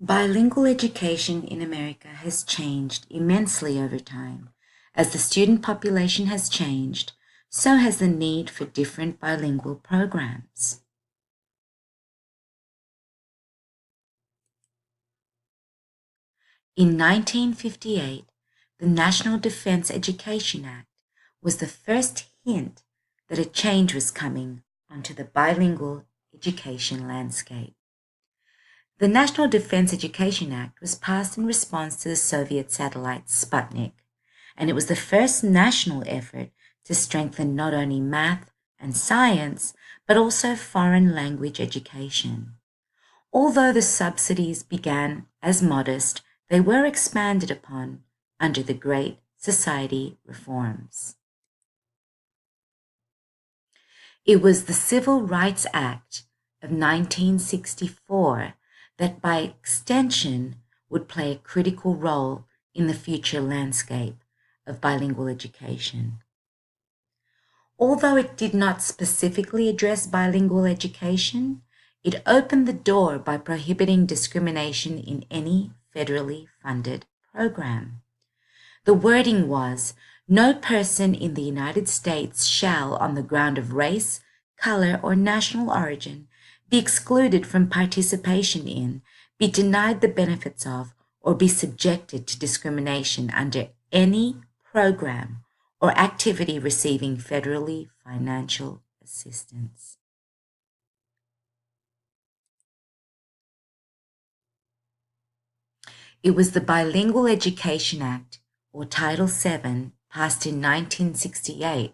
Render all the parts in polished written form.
Bilingual education in America has changed immensely over time. As the student population has changed, so has the need for different bilingual programs. In 1958, the National Defense Education Act was the first hint that a change was coming onto the bilingual education landscape. The National Defense Education Act was passed in response to the Soviet satellite Sputnik, and it was the first national effort to strengthen not only math and science, but also foreign language education. Although the subsidies began as modest, they were expanded upon under the Great Society reforms. It was the Civil Rights Act of 1964 that by extension would play a critical role in the future landscape of bilingual education. Although it did not specifically address bilingual education, it opened the door by prohibiting discrimination in any federally funded program. The wording was, "No person in the United States shall, on the ground of race, color, or national origin, be excluded from participation in, be denied the benefits of, or be subjected to discrimination under any program or activity receiving federally financial assistance." It was the Bilingual Education Act, or Title VII, passed in 1968,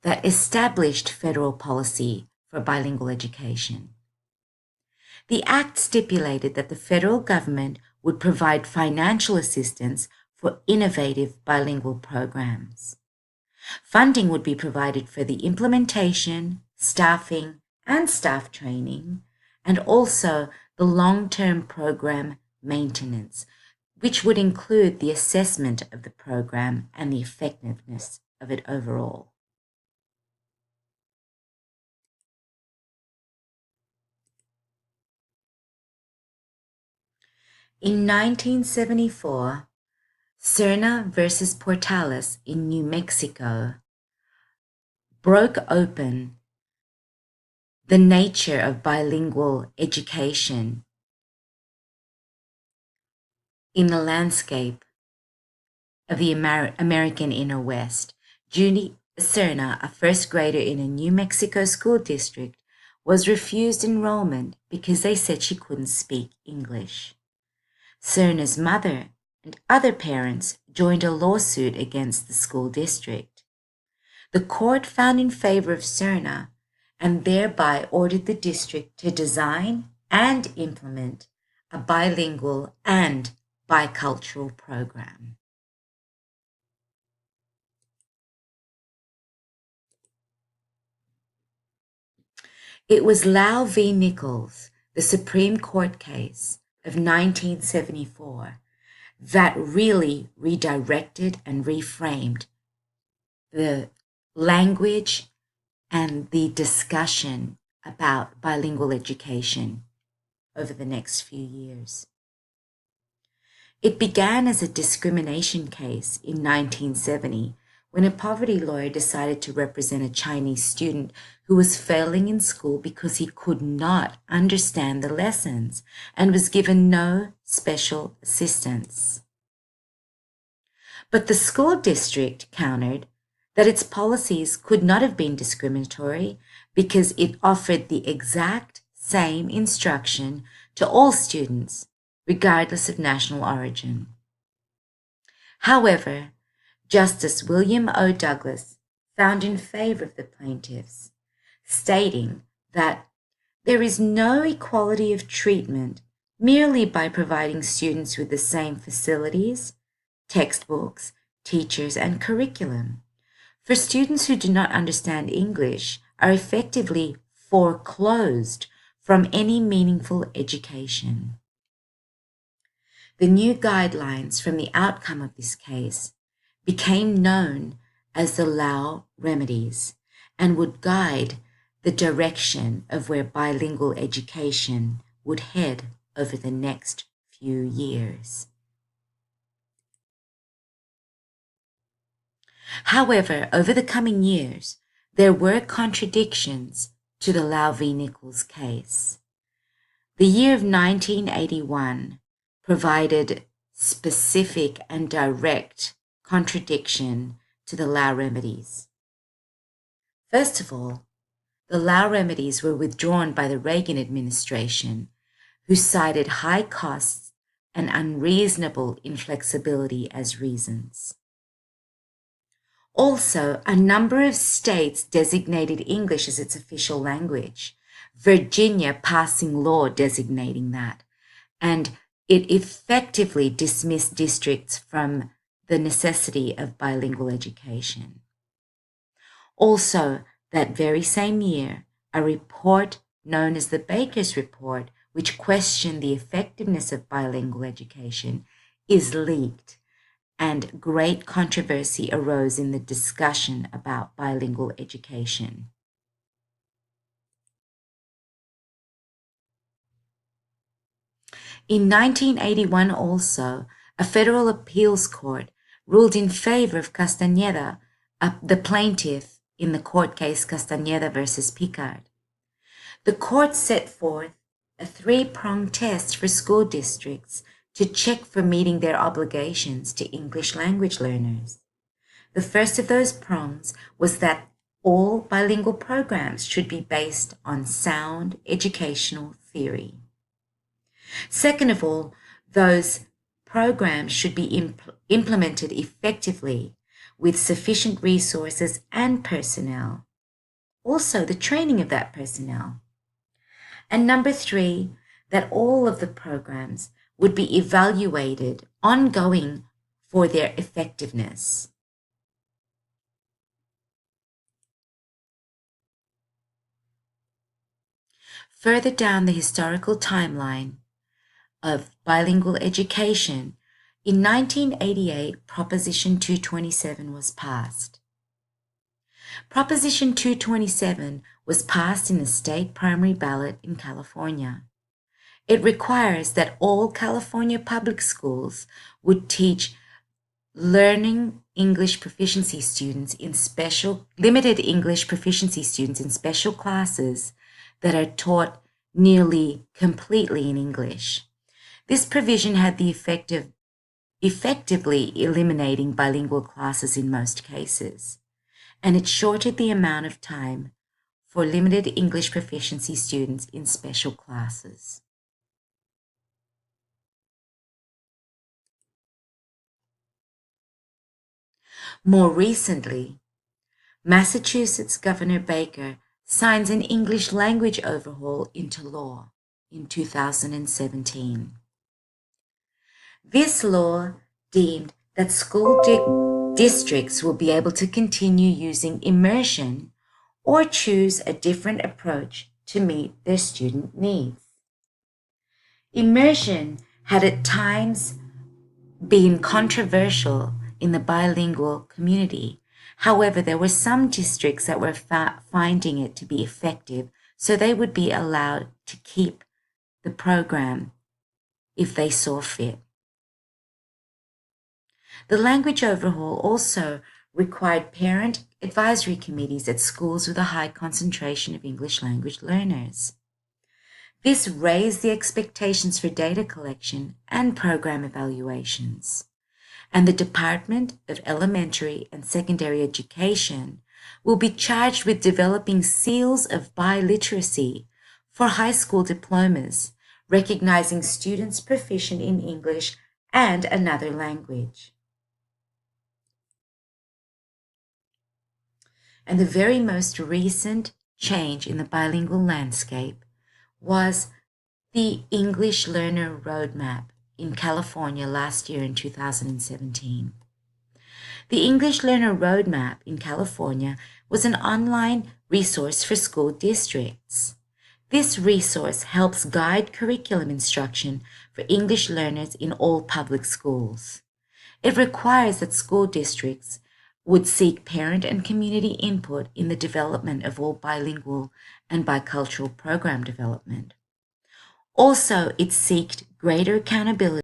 that established federal policy for bilingual education. The Act stipulated that the federal government would provide financial assistance for innovative bilingual programs. Funding would be provided for the implementation, staffing, and staff training, and also the long-term program maintenance, which would include the assessment of the program and the effectiveness of it overall. In 1974, Serna versus Portales in New Mexico broke open the nature of bilingual education in the landscape of the American Inner West. Judy Serna, a first grader in a New Mexico school district, was refused enrollment because they said she couldn't speak English. Serna's mother and other parents joined a lawsuit against the school district. The court found in favor of Serna and thereby ordered the district to design and implement a bilingual and bicultural program. It was Lau v. Nichols, the Supreme Court case of 1974, that really redirected and reframed the language and the discussion about bilingual education over the next few years. It began as a discrimination case in 1970 when a poverty lawyer decided to represent a Chinese student who was failing in school because he could not understand the lessons and was given no special assistance. But the school district countered that its policies could not have been discriminatory because it offered the exact same instruction to all students, regardless of national origin. However, Justice William O. Douglas found in favor of the plaintiffs, stating that there is no equality of treatment merely by providing students with the same facilities, textbooks, teachers, and curriculum. For students who do not understand English are effectively foreclosed from any meaningful education. The new guidelines from the outcome of this case became known as the Lau remedies and would guide the direction of where bilingual education would head over the next few years. However, over the coming years, there were contradictions to the Lau v. Nichols case. The year of 1981 provided specific and direct contradiction to the Lau remedies. First of all, the Lau remedies were withdrawn by the Reagan administration, who cited high costs and unreasonable inflexibility as reasons. Also, a number of states designated English as its official language, Virginia passing law designating that, and it effectively dismissed districts from the necessity of bilingual education. Also, that very same year, a report known as the Baker's Report, which questioned the effectiveness of bilingual education, is leaked, and great controversy arose in the discussion about bilingual education. In 1981 also, a federal appeals court ruled in favor of Castañeda, the plaintiff in the court case Castañeda versus Picard. The court set forth a three-pronged test for school districts to check for meeting their obligations to English language learners. The first of those prongs was that all bilingual programs should be based on sound educational theory. Second of all, those programs should be implemented effectively with sufficient resources and personnel. Also, the training of that personnel. And number three, that all of the programs would be evaluated ongoing for their effectiveness. Further down the historical timeline of bilingual education, in 1988, Proposition 227 was passed. Proposition 227 was passed in the state primary ballot in California. It requires that all California public schools would teach limited English proficiency students in special classes that are taught nearly completely in English. This provision had the effect of effectively eliminating bilingual classes in most cases, and it shortened the amount of time for limited English proficiency students in special classes. More recently, Massachusetts Governor Baker signs an English language overhaul into law in 2017. This law deemed that school districts will be able to continue using immersion or choose a different approach to meet their student needs. Immersion had at times been controversial in the bilingual community. However, there were some districts that were finding it to be effective, so they would be allowed to keep the program if they saw fit. The language overhaul also required parent advisory committees at schools with a high concentration of English language learners. This raised the expectations for data collection and program evaluations, and the Department of Elementary and Secondary Education will be charged with developing seals of biliteracy for high school diplomas, recognizing students proficient in English and another language. And the very most recent change in the bilingual landscape was the English Learner Roadmap in California last year in 2017. The English Learner Roadmap in California was an online resource for school districts. This resource helps guide curriculum instruction for English learners in all public schools. It requires that school districts would seek parent and community input in the development of all bilingual and bicultural program development. Also, it sought greater accountability